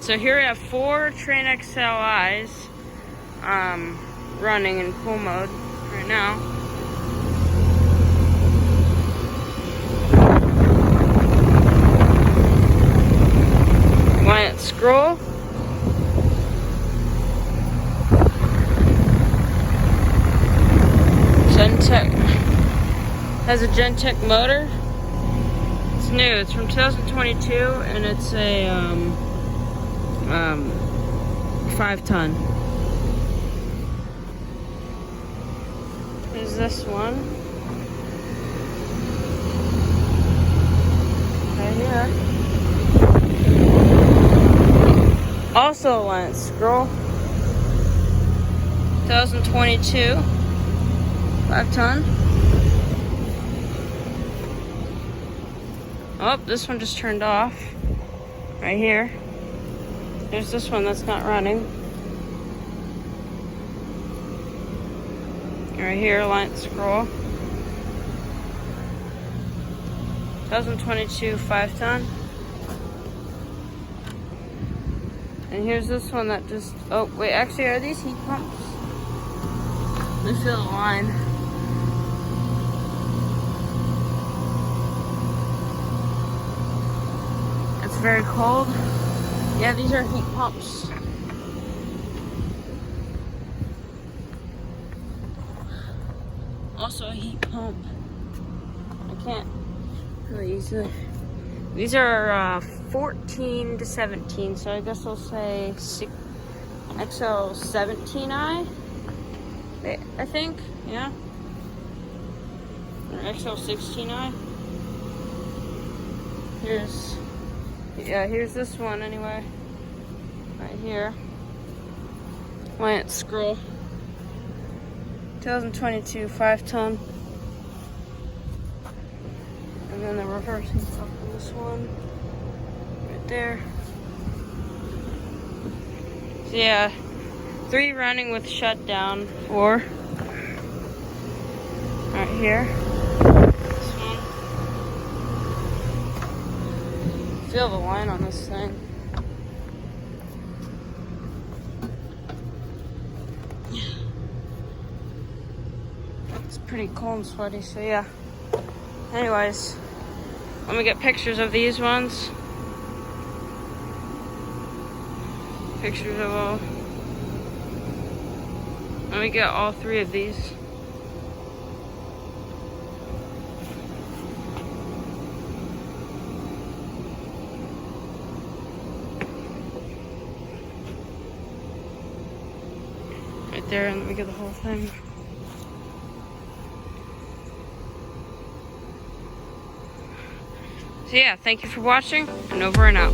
So here we have 4 Trane XLIs running in cool mode right now. When it scroll, Gentech has a Gentech motor. It's new. It's from 2022, and it's a 5-ton. There's this one right here. Also a Lance scroll. 2022, 5-ton. Oh, this one just turned off. Right here. There's this one that's not running. Right here, Lance scroll. 2022 5-ton. And here's this one that just, oh wait, actually are these heat pumps? Let me feel the line. It's very cold. Yeah, these are heat pumps. Also a heat pump. I can't really easily. These are 14 to 17, so I guess I'll say XL16i. I think, yeah. Or XL16i. Here's this one anyway. Right here. Lance scroll. 2022 5-ton. And then the reversing stuff on this one. Right there. So yeah, 3 running with shutdown. 4. Right here. This one. Feel the line on this thing. It's pretty cold and sweaty, so yeah. Anyways, let me get pictures of these ones. Pictures of all. Let me get all 3 of these. Right there, and let me get the whole thing. So yeah, thank you for watching, and over and out.